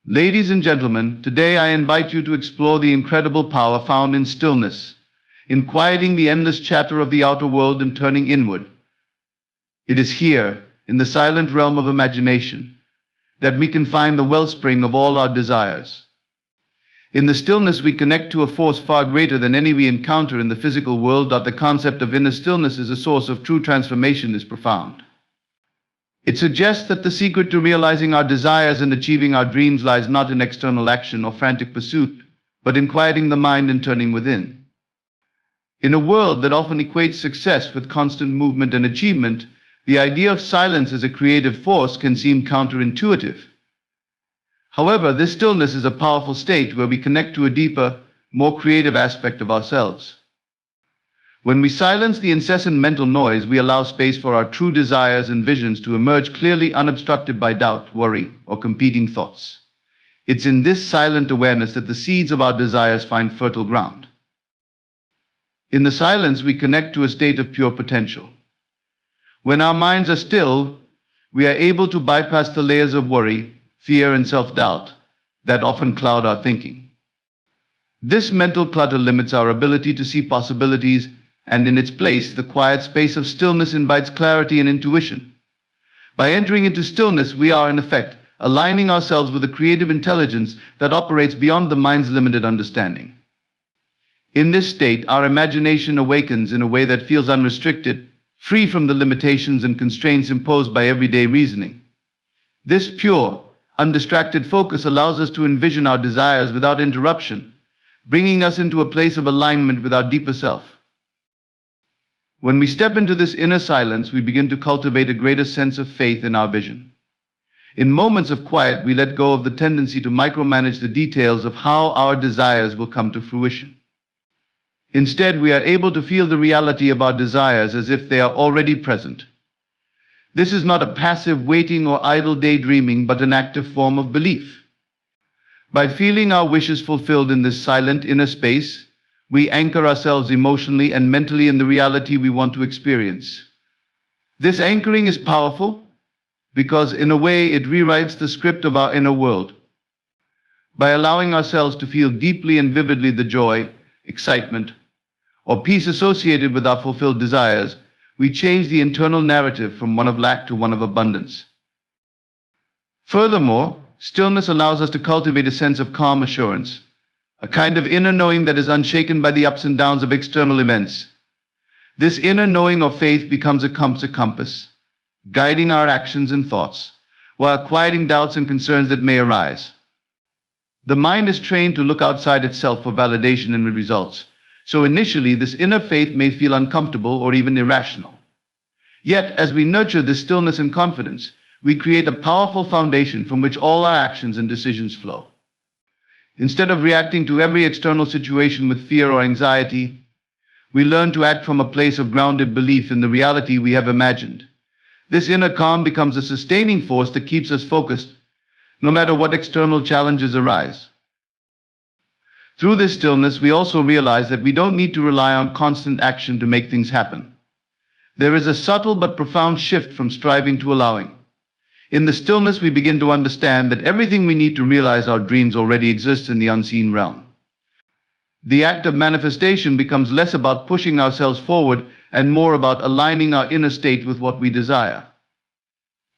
Ladies and gentlemen, today I invite you to explore the incredible power found in stillness, in quieting the endless chatter of the outer world and turning inward. It is here, in the silent realm of imagination, that we can find the wellspring of all our desires. In the stillness, we connect to a force far greater than any we encounter in the physical world. The concept of inner stillness as a source of true transformation is profound. It suggests that the secret to realizing our desires and achieving our dreams lies not in external action or frantic pursuit, but in quieting the mind and turning within. In a world that often equates success with constant movement and achievement, the idea of silence as a creative force can seem counterintuitive. However, this stillness is a powerful state where we connect to a deeper, more creative aspect of ourselves. When we silence the incessant mental noise, we allow space for our true desires and visions to emerge clearly, unobstructed by doubt, worry, or competing thoughts. It's in this silent awareness that the seeds of our desires find fertile ground. In the silence, we connect to a state of pure potential. When our minds are still, we are able to bypass the layers of worry, fear, and self-doubt that often cloud our thinking. This mental clutter limits our ability to see possibilities, and in its place, the quiet space of stillness invites clarity and intuition. By entering into stillness, we are, in effect, aligning ourselves with a creative intelligence that operates beyond the mind's limited understanding. In this state, our imagination awakens in a way that feels unrestricted, free from the limitations and constraints imposed by everyday reasoning. This pure, undistracted focus allows us to envision our desires without interruption, bringing us into a place of alignment with our deeper self. When we step into this inner silence, we begin to cultivate a greater sense of faith in our vision. In moments of quiet, we let go of the tendency to micromanage the details of how our desires will come to fruition. Instead, we are able to feel the reality of our desires as if they are already present. This is not a passive waiting or idle daydreaming, but an active form of belief. By feeling our wishes fulfilled in this silent inner space, we anchor ourselves emotionally and mentally in the reality we want to experience. This anchoring is powerful because, in a way, it rewrites the script of our inner world. By allowing ourselves to feel deeply and vividly the joy, excitement, or peace associated with our fulfilled desires, we change the internal narrative from one of lack to one of abundance. Furthermore, stillness allows us to cultivate a sense of calm assurance, a kind of inner knowing that is unshaken by the ups and downs of external events. This inner knowing of faith becomes a compass, guiding our actions and thoughts, while quieting doubts and concerns that may arise. The mind is trained to look outside itself for validation and results, so initially this inner faith may feel uncomfortable or even irrational. Yet, as we nurture this stillness and confidence, we create a powerful foundation from which all our actions and decisions flow. Instead of reacting to every external situation with fear or anxiety, we learn to act from a place of grounded belief in the reality we have imagined. This inner calm becomes a sustaining force that keeps us focused, no matter what external challenges arise. Through this stillness, we also realize that we don't need to rely on constant action to make things happen. There is a subtle but profound shift from striving to allowing. In the stillness, we begin to understand that everything we need to realize our dreams already exists in the unseen realm. The act of manifestation becomes less about pushing ourselves forward and more about aligning our inner state with what we desire.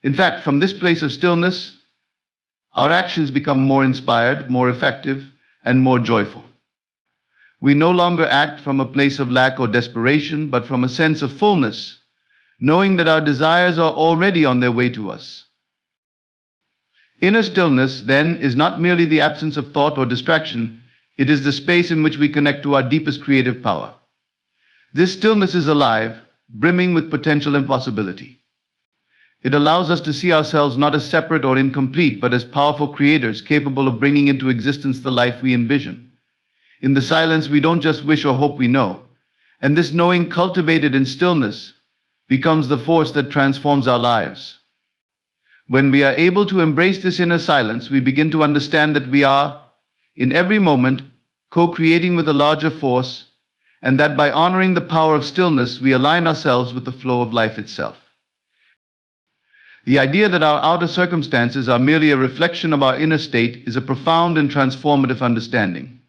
In fact, from this place of stillness, our actions become more inspired, more effective, and more joyful. We no longer act from a place of lack or desperation, but from a sense of fullness, knowing that our desires are already on their way to us. Inner stillness, then, is not merely the absence of thought or distraction, it is the space in which we connect to our deepest creative power. This stillness is alive, brimming with potential and possibility. It allows us to see ourselves not as separate or incomplete, but as powerful creators capable of bringing into existence the life we envision. In the silence, we don't just wish or hope we know, and this knowing cultivated in stillness becomes the force that transforms our lives. When we are able to embrace this inner silence, we begin to understand that we are, in every moment, co-creating with a larger force, and that by honoring the power of stillness, we align ourselves with the flow of life itself. The idea that our outer circumstances are merely a reflection of our inner state is a profound and transformative understanding.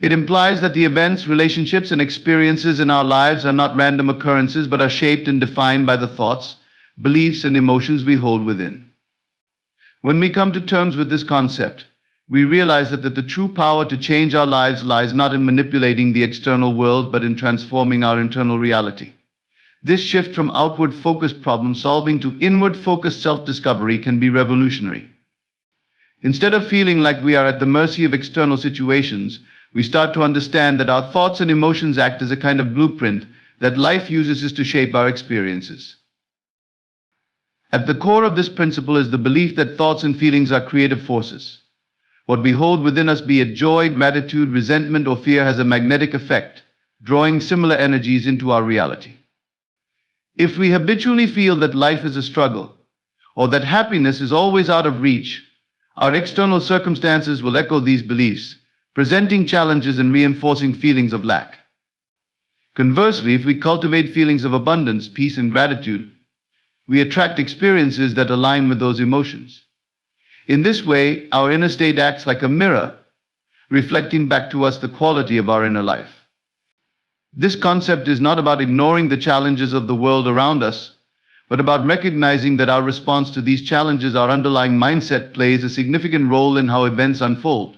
It implies that the events, relationships, and experiences in our lives are not random occurrences but are shaped and defined by the thoughts, beliefs, and emotions we hold within. When we come to terms with this concept, we realize that the true power to change our lives lies not in manipulating the external world but in transforming our internal reality. This shift from outward-focused problem-solving to inward-focused self-discovery can be revolutionary. Instead of feeling like we are at the mercy of external situations, we start to understand that our thoughts and emotions act as a kind of blueprint that life uses to shape our experiences. At the core of this principle is the belief that thoughts and feelings are creative forces. What we hold within us, be it joy, gratitude, resentment, or fear, has a magnetic effect, drawing similar energies into our reality. If we habitually feel that life is a struggle, or that happiness is always out of reach, our external circumstances will echo these beliefs, presenting challenges and reinforcing feelings of lack. Conversely, if we cultivate feelings of abundance, peace, and gratitude, we attract experiences that align with those emotions. In this way, our inner state acts like a mirror, reflecting back to us the quality of our inner life. This concept is not about ignoring the challenges of the world around us, but about recognizing that our response to these challenges, our underlying mindset, plays a significant role in how events unfold.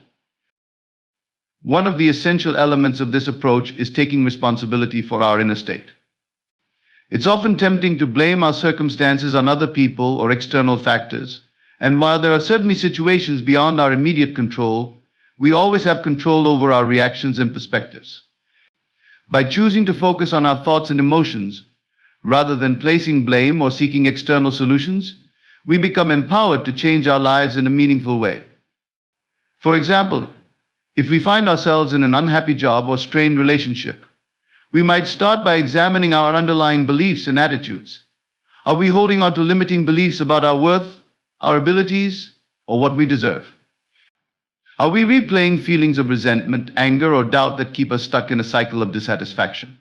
One of the essential elements of this approach is taking responsibility for our inner state. It's often tempting to blame our circumstances on other people or external factors, and while there are certainly situations beyond our immediate control, we always have control over our reactions and perspectives. By choosing to focus on our thoughts and emotions, rather than placing blame or seeking external solutions, we become empowered to change our lives in a meaningful way. For example, if we find ourselves in an unhappy job or strained relationship, we might start by examining our underlying beliefs and attitudes. Are we holding on to limiting beliefs about our worth, our abilities, or what we deserve? Are we replaying feelings of resentment, anger, or doubt that keep us stuck in a cycle of dissatisfaction?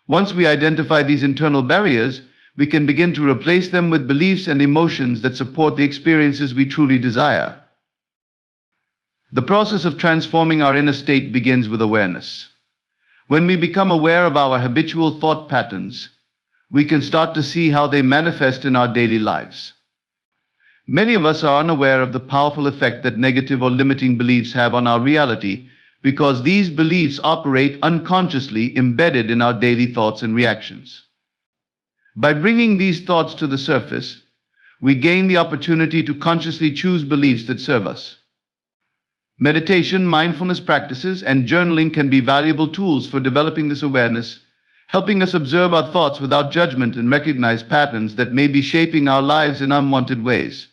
Once we identify these internal barriers, we can begin to replace them with beliefs and emotions that support the experiences we truly desire. The process of transforming our inner state begins with awareness. When we become aware of our habitual thought patterns, we can start to see how they manifest in our daily lives. Many of us are unaware of the powerful effect that negative or limiting beliefs have on our reality because these beliefs operate unconsciously, embedded in our daily thoughts and reactions. By bringing these thoughts to the surface, we gain the opportunity to consciously choose beliefs that serve us. Meditation, mindfulness practices, and journaling can be valuable tools for developing this awareness, helping us observe our thoughts without judgment and recognize patterns that may be shaping our lives in unwanted ways.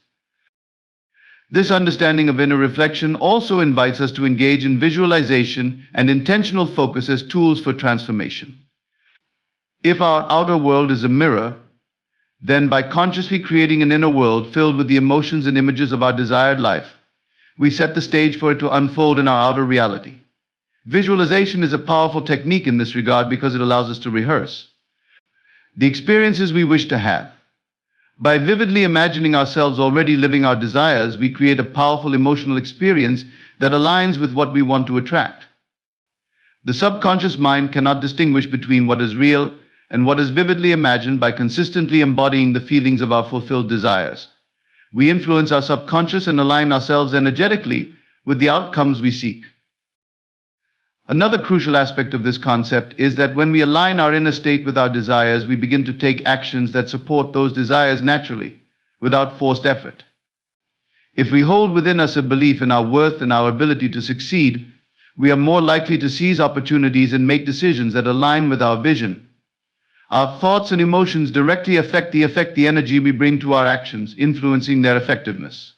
This understanding of inner reflection also invites us to engage in visualization and intentional focus as tools for transformation. If our outer world is a mirror, then by consciously creating an inner world filled with the emotions and images of our desired life, we set the stage for it to unfold in our outer reality. Visualization is a powerful technique in this regard because it allows us to rehearse the experiences we wish to have. By vividly imagining ourselves already living our desires, we create a powerful emotional experience that aligns with what we want to attract. The subconscious mind cannot distinguish between what is real and what is vividly imagined. By consistently embodying the feelings of our fulfilled desires, we influence our subconscious and align ourselves energetically with the outcomes we seek. Another crucial aspect of this concept is that when we align our inner state with our desires, we begin to take actions that support those desires naturally, without forced effort. If we hold within us a belief in our worth and our ability to succeed, we are more likely to seize opportunities and make decisions that align with our vision. Our thoughts and emotions directly affect the energy we bring to our actions, influencing their effectiveness.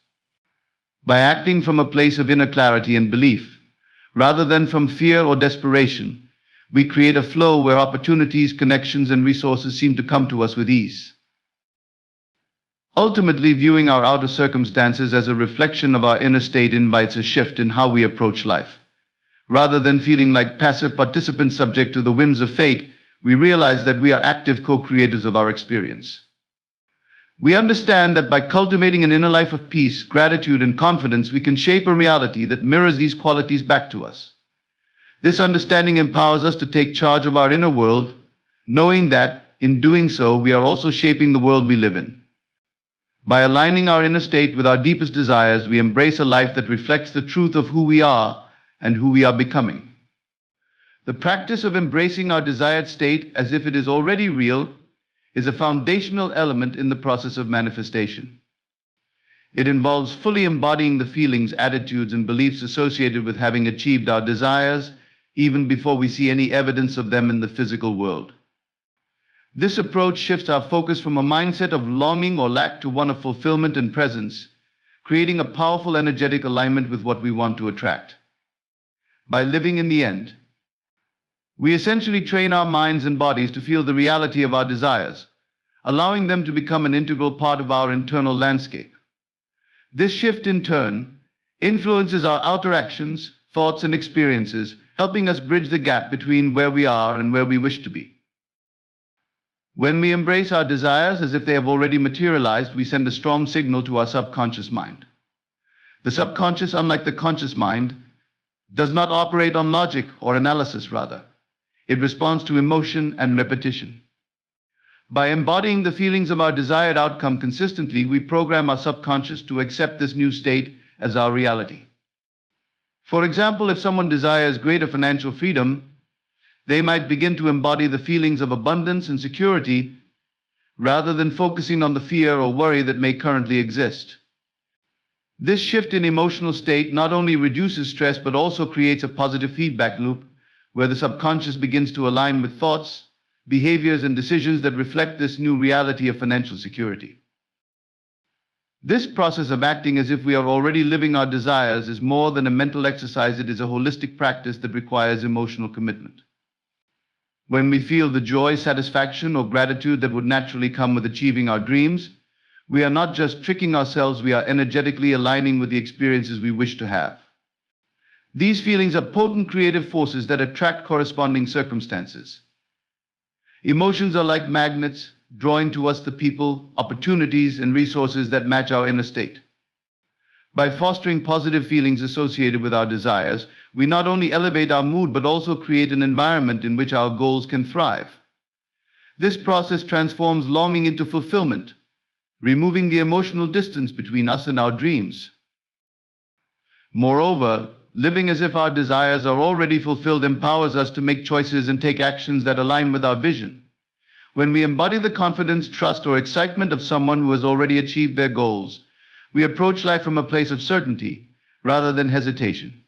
By acting from a place of inner clarity and belief, rather than from fear or desperation, we create a flow where opportunities, connections, and resources seem to come to us with ease. Ultimately, viewing our outer circumstances as a reflection of our inner state invites a shift in how we approach life. Rather than feeling like passive participants subject to the whims of fate, we realize that we are active co-creators of our experience. We understand that by cultivating an inner life of peace, gratitude, and confidence, we can shape a reality that mirrors these qualities back to us. This understanding empowers us to take charge of our inner world, knowing that, in doing so, we are also shaping the world we live in. By aligning our inner state with our deepest desires, we embrace a life that reflects the truth of who we are and who we are becoming. The practice of embracing our desired state as if it is already real is a foundational element in the process of manifestation. It involves fully embodying the feelings, attitudes, and beliefs associated with having achieved our desires, even before we see any evidence of them in the physical world. This approach shifts our focus from a mindset of longing or lack to one of fulfillment and presence, creating a powerful energetic alignment with what we want to attract. By living in the end, we essentially train our minds and bodies to feel the reality of our desires, allowing them to become an integral part of our internal landscape. This shift, in turn, influences our outer actions, thoughts, and experiences, helping us bridge the gap between where we are and where we wish to be. When we embrace our desires as if they have already materialized, we send a strong signal to our subconscious mind. The subconscious, unlike the conscious mind, does not operate on logic or analysis, rather. It responds to emotion and repetition. By embodying the feelings of our desired outcome consistently, we program our subconscious to accept this new state as our reality. For example, if someone desires greater financial freedom, they might begin to embody the feelings of abundance and security rather than focusing on the fear or worry that may currently exist. This shift in emotional state not only reduces stress but also creates a positive feedback loop where the subconscious begins to align with thoughts, behaviors, and decisions that reflect this new reality of financial security. This process of acting as if we are already living our desires is more than a mental exercise. It is a holistic practice that requires emotional commitment. When we feel the joy, satisfaction, or gratitude that would naturally come with achieving our dreams, we are not just tricking ourselves, we are energetically aligning with the experiences we wish to have. These feelings are potent creative forces that attract corresponding circumstances. Emotions are like magnets, drawing to us the people, opportunities, and resources that match our inner state. By fostering positive feelings associated with our desires, we not only elevate our mood but also create an environment in which our goals can thrive. This process transforms longing into fulfillment, removing the emotional distance between us and our dreams. Moreover, living as if our desires are already fulfilled empowers us to make choices and take actions that align with our vision. When we embody the confidence, trust, or excitement of someone who has already achieved their goals, we approach life from a place of certainty rather than hesitation.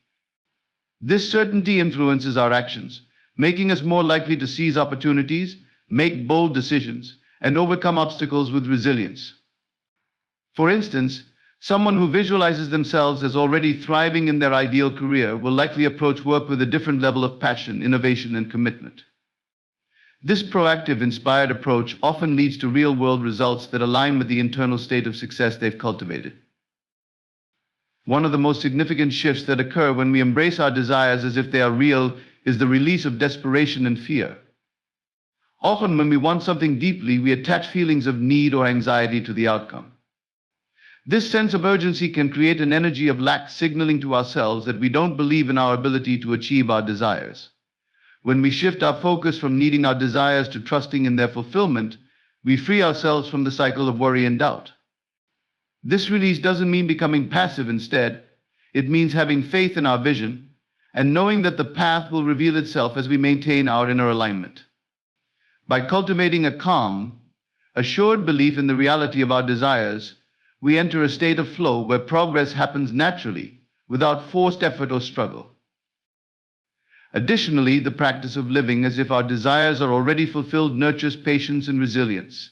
This certainty influences our actions, making us more likely to seize opportunities, make bold decisions, and overcome obstacles with resilience. For instance, someone who visualizes themselves as already thriving in their ideal career will likely approach work with a different level of passion, innovation, and commitment. This proactive, inspired approach often leads to real-world results that align with the internal state of success they've cultivated. One of the most significant shifts that occur when we embrace our desires as if they are real is the release of desperation and fear. Often when we want something deeply, we attach feelings of need or anxiety to the outcome. This sense of urgency can create an energy of lack, signaling to ourselves that we don't believe in our ability to achieve our desires. When we shift our focus from needing our desires to trusting in their fulfillment, we free ourselves from the cycle of worry and doubt. This release doesn't mean becoming passive. Instead, it means having faith in our vision and knowing that the path will reveal itself as we maintain our inner alignment. By cultivating a calm, assured belief in the reality of our desires, we enter a state of flow where progress happens naturally, without forced effort or struggle. Additionally, the practice of living as if our desires are already fulfilled nurtures patience and resilience.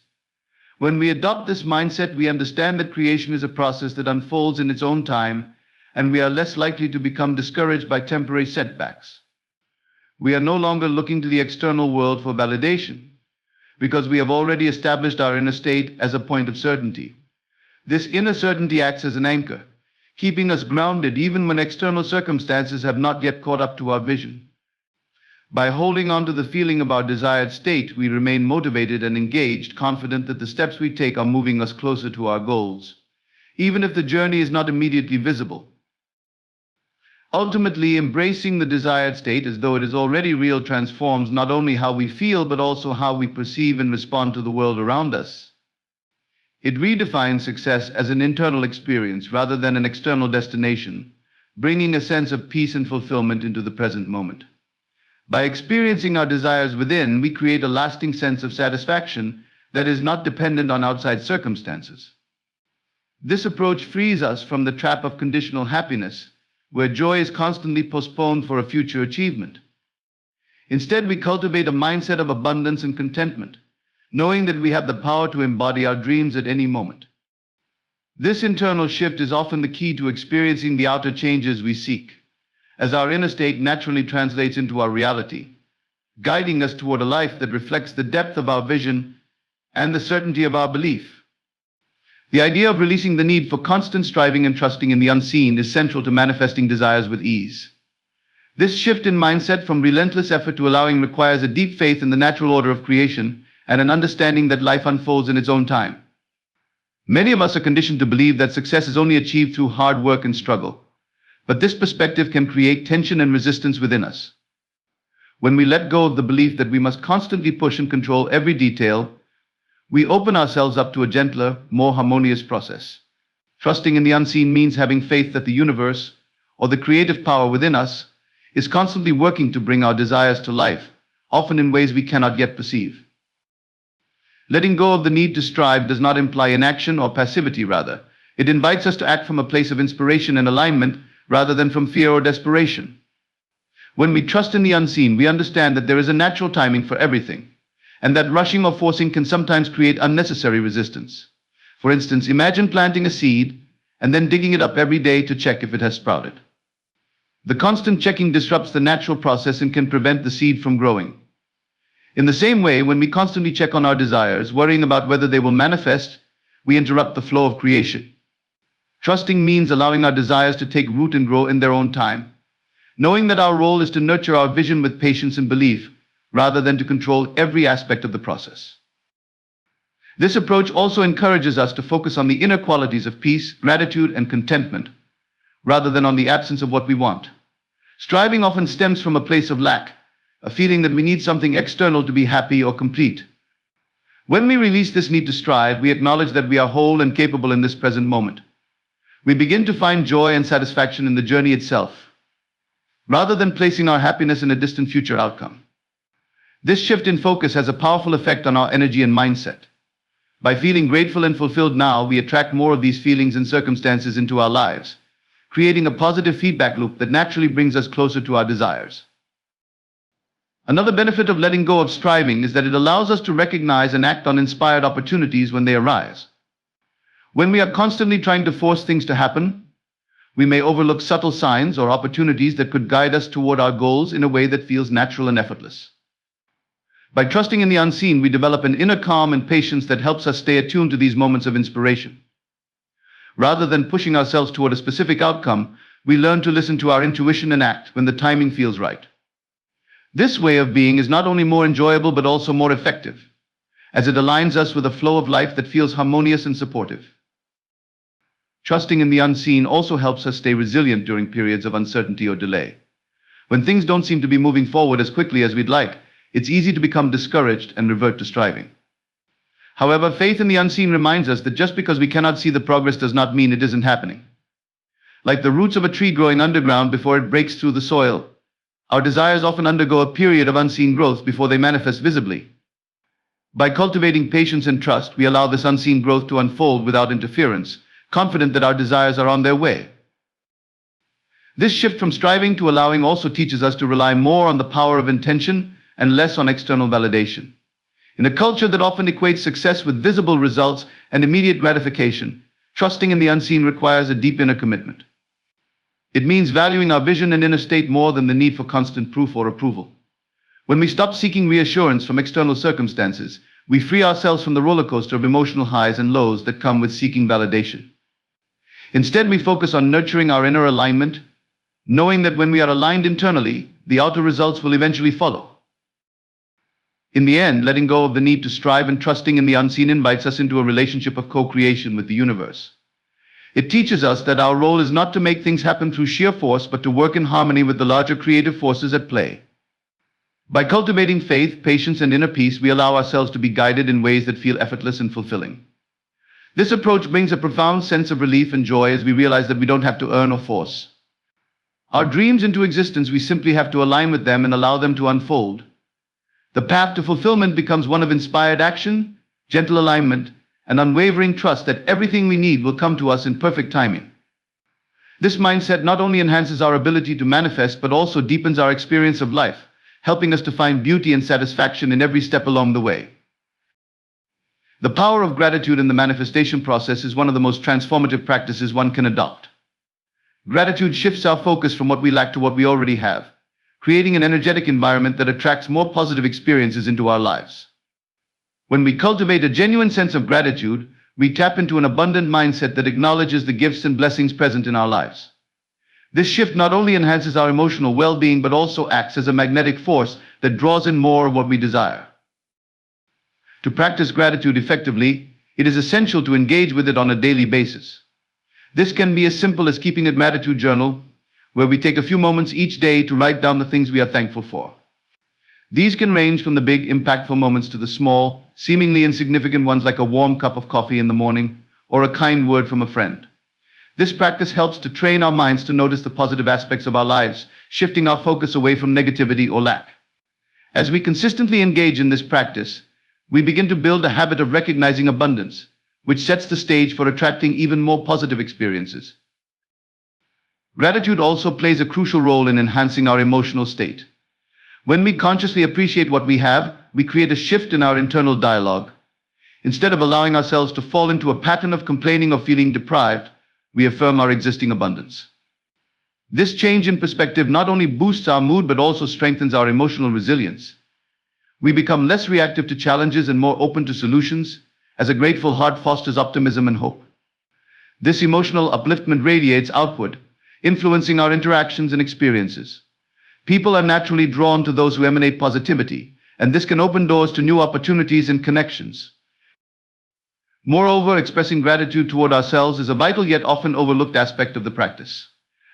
When we adopt this mindset, we understand that creation is a process that unfolds in its own time, and we are less likely to become discouraged by temporary setbacks. We are no longer looking to the external world for validation, because we have already established our inner state as a point of certainty. This inner certainty acts as an anchor, keeping us grounded even when external circumstances have not yet caught up to our vision. By holding on to the feeling of our desired state, we remain motivated and engaged, confident that the steps we take are moving us closer to our goals, even if the journey is not immediately visible. Ultimately, embracing the desired state as though it is already real transforms not only how we feel, but also how we perceive and respond to the world around us. It redefines success as an internal experience rather than an external destination, bringing a sense of peace and fulfillment into the present moment. By experiencing our desires within, we create a lasting sense of satisfaction that is not dependent on outside circumstances. This approach frees us from the trap of conditional happiness, where joy is constantly postponed for a future achievement. Instead, we cultivate a mindset of abundance and contentment, knowing that we have the power to embody our dreams at any moment. This internal shift is often the key to experiencing the outer changes we seek, as our inner state naturally translates into our reality, guiding us toward a life that reflects the depth of our vision and the certainty of our belief. The idea of releasing the need for constant striving and trusting in the unseen is central to manifesting desires with ease. This shift in mindset from relentless effort to allowing requires a deep faith in the natural order of creation and an understanding that life unfolds in its own time. Many of us are conditioned to believe that success is only achieved through hard work and struggle, but this perspective can create tension and resistance within us. When we let go of the belief that we must constantly push and control every detail, we open ourselves up to a gentler, more harmonious process. Trusting in the unseen means having faith that the universe, or the creative power within us, is constantly working to bring our desires to life, often in ways we cannot yet perceive. Letting go of the need to strive does not imply inaction or passivity, rather. It invites us to act from a place of inspiration and alignment rather than from fear or desperation. When we trust in the unseen, we understand that there is a natural timing for everything, and that rushing or forcing can sometimes create unnecessary resistance. For instance, imagine planting a seed and then digging it up every day to check if it has sprouted. The constant checking disrupts the natural process and can prevent the seed from growing. In the same way, when we constantly check on our desires, worrying about whether they will manifest, we interrupt the flow of creation. Trusting means allowing our desires to take root and grow in their own time, knowing that our role is to nurture our vision with patience and belief, rather than to control every aspect of the process. This approach also encourages us to focus on the inner qualities of peace, gratitude, and contentment, rather than on the absence of what we want. Striving often stems from a place of lack, a feeling that we need something external to be happy or complete. When we release this need to strive, we acknowledge that we are whole and capable in this present moment. We begin to find joy and satisfaction in the journey itself, rather than placing our happiness in a distant future outcome. This shift in focus has a powerful effect on our energy and mindset. By feeling grateful and fulfilled now, we attract more of these feelings and circumstances into our lives, creating a positive feedback loop that naturally brings us closer to our desires. Another benefit of letting go of striving is that it allows us to recognize and act on inspired opportunities when they arise. When we are constantly trying to force things to happen, we may overlook subtle signs or opportunities that could guide us toward our goals in a way that feels natural and effortless. By trusting in the unseen, we develop an inner calm and patience that helps us stay attuned to these moments of inspiration. Rather than pushing ourselves toward a specific outcome, we learn to listen to our intuition and act when the timing feels right. This way of being is not only more enjoyable but also more effective, as it aligns us with a flow of life that feels harmonious and supportive. Trusting in the unseen also helps us stay resilient during periods of uncertainty or delay. When things don't seem to be moving forward as quickly as we'd like, it's easy to become discouraged and revert to striving. However, faith in the unseen reminds us that just because we cannot see the progress does not mean it isn't happening. Like the roots of a tree growing underground before it breaks through the soil, our desires often undergo a period of unseen growth before they manifest visibly. By cultivating patience and trust, we allow this unseen growth to unfold without interference, confident that our desires are on their way. This shift from striving to allowing also teaches us to rely more on the power of intention and less on external validation. In a culture that often equates success with visible results and immediate gratification, trusting in the unseen requires a deep inner commitment. It means valuing our vision and inner state more than the need for constant proof or approval. When we stop seeking reassurance from external circumstances, we free ourselves from the roller coaster of emotional highs and lows that come with seeking validation. Instead, we focus on nurturing our inner alignment, knowing that when we are aligned internally, the outer results will eventually follow. In the end, letting go of the need to strive and trusting in the unseen invites us into a relationship of co-creation with the universe. It teaches us that our role is not to make things happen through sheer force, but to work in harmony with the larger creative forces at play. By cultivating faith, patience, and inner peace, we allow ourselves to be guided in ways that feel effortless and fulfilling. This approach brings a profound sense of relief and joy as we realize that we don't have to earn or force our dreams into existence. We simply have to align with them and allow them to unfold. The path to fulfillment becomes one of inspired action, gentle alignment, and unwavering trust that everything we need will come to us in perfect timing. This mindset not only enhances our ability to manifest, but also deepens our experience of life, helping us to find beauty and satisfaction in every step along the way. The power of gratitude in the manifestation process is one of the most transformative practices one can adopt. Gratitude shifts our focus from what we lack to what we already have, creating an energetic environment that attracts more positive experiences into our lives. When we cultivate a genuine sense of gratitude, we tap into an abundant mindset that acknowledges the gifts and blessings present in our lives. This shift not only enhances our emotional well-being, but also acts as a magnetic force that draws in more of what we desire. To practice gratitude effectively, it is essential to engage with it on a daily basis. This can be as simple as keeping a gratitude journal, where we take a few moments each day to write down the things we are thankful for. These can range from the big, impactful moments to the small, seemingly insignificant ones, like a warm cup of coffee in the morning or a kind word from a friend. This practice helps to train our minds to notice the positive aspects of our lives, shifting our focus away from negativity or lack. As we consistently engage in this practice, we begin to build a habit of recognizing abundance, which sets the stage for attracting even more positive experiences. Gratitude also plays a crucial role in enhancing our emotional state. When we consciously appreciate what we have, we create a shift in our internal dialogue. Instead of allowing ourselves to fall into a pattern of complaining or feeling deprived, we affirm our existing abundance. This change in perspective not only boosts our mood, but also strengthens our emotional resilience. We become less reactive to challenges and more open to solutions, as a grateful heart fosters optimism and hope. This emotional upliftment radiates outward, influencing our interactions and experiences. People are naturally drawn to those who emanate positivity, and this can open doors to new opportunities and connections. Moreover, expressing gratitude toward ourselves is a vital yet often overlooked aspect of the practice.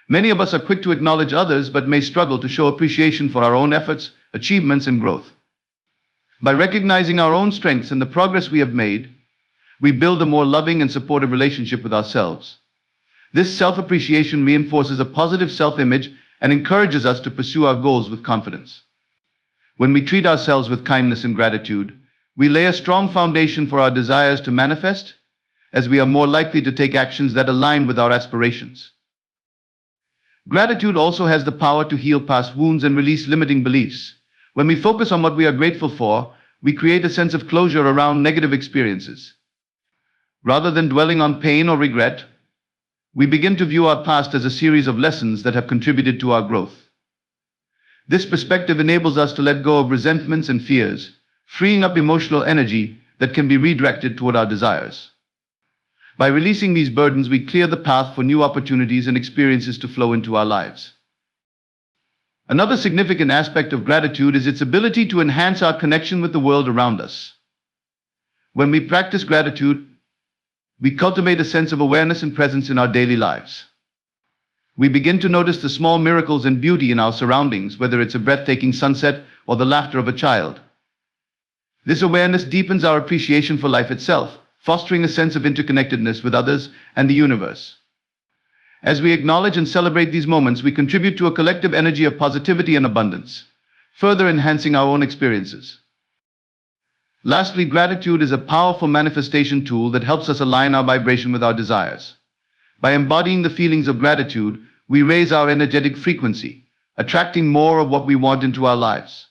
Many of us are quick to acknowledge others, but may struggle to show appreciation for our own efforts, achievements, and growth. By recognizing our own strengths and the progress we have made, we build a more loving and supportive relationship with ourselves. This self-appreciation reinforces a positive self-image and encourages us to pursue our goals with confidence. When we treat ourselves with kindness and gratitude, we lay a strong foundation for our desires to manifest, as we are more likely to take actions that align with our aspirations. Gratitude also has the power to heal past wounds and release limiting beliefs. When we focus on what we are grateful for, we create a sense of closure around negative experiences. Rather than dwelling on pain or regret, we begin to view our past as a series of lessons that have contributed to our growth. This perspective enables us to let go of resentments and fears, freeing up emotional energy that can be redirected toward our desires. By releasing these burdens, we clear the path for new opportunities and experiences to flow into our lives. Another significant aspect of gratitude is its ability to enhance our connection with the world around us. When we practice gratitude, we cultivate a sense of awareness and presence in our daily lives. We begin to notice the small miracles and beauty in our surroundings, whether it's a breathtaking sunset or the laughter of a child. This awareness deepens our appreciation for life itself, fostering a sense of interconnectedness with others and the universe. As we acknowledge and celebrate these moments, we contribute to a collective energy of positivity and abundance, further enhancing our own experiences. Lastly, gratitude is a powerful manifestation tool that helps us align our vibration with our desires. By embodying the feelings of gratitude, we raise our energetic frequency, attracting more of what we want into our lives.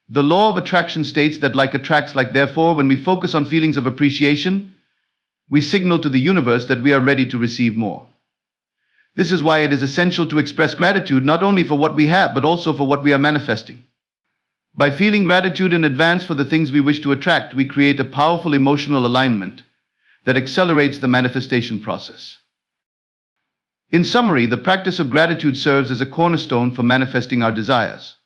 The law of attraction states that like attracts like. Therefore, when we focus on feelings of appreciation, we signal to the universe that we are ready to receive more. This is why it is essential to express gratitude not only for what we have, but also for what we are manifesting. By feeling gratitude in advance for the things we wish to attract, we create a powerful emotional alignment that accelerates the manifestation process. In summary, the practice of gratitude serves as a cornerstone for manifesting our desires.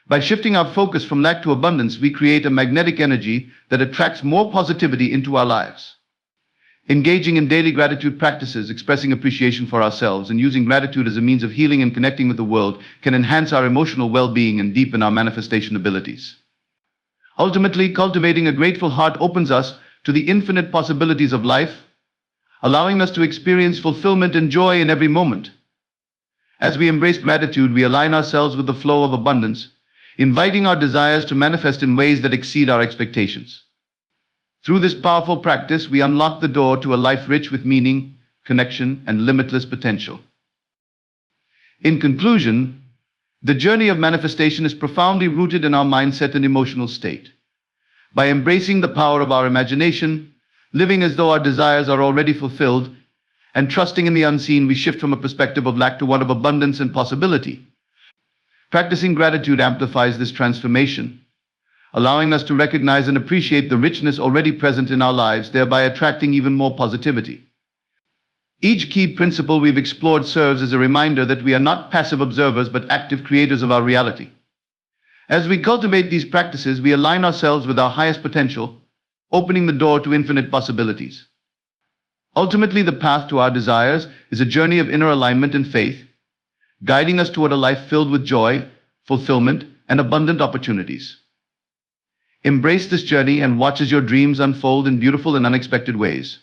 By shifting our focus from lack to abundance, we create a magnetic energy that attracts more positivity into our lives. Engaging in daily gratitude practices, expressing appreciation for ourselves, and using gratitude as a means of healing and connecting with the world can enhance our emotional well-being and deepen our manifestation abilities. Ultimately, cultivating a grateful heart opens us to the infinite possibilities of life, allowing us to experience fulfillment and joy in every moment. As we embrace gratitude, we align ourselves with the flow of abundance, inviting our desires to manifest in ways that exceed our expectations. Through this powerful practice, we unlock the door to a life rich with meaning, connection, and limitless potential. In conclusion, the journey of manifestation is profoundly rooted in our mindset and emotional state. By embracing the power of our imagination, living as though our desires are already fulfilled, and trusting in the unseen, we shift from a perspective of lack to one of abundance and possibility. Practicing gratitude amplifies this transformation, allowing us to recognize and appreciate the richness already present in our lives, thereby attracting even more positivity. Each key principle we've explored serves as a reminder that we are not passive observers but active creators of our reality. As we cultivate these practices, we align ourselves with our highest potential, opening the door to infinite possibilities. Ultimately, the path to our desires is a journey of inner alignment and faith, guiding us toward a life filled with joy, fulfillment, and abundant opportunities. Embrace this journey and watch as your dreams unfold in beautiful and unexpected ways.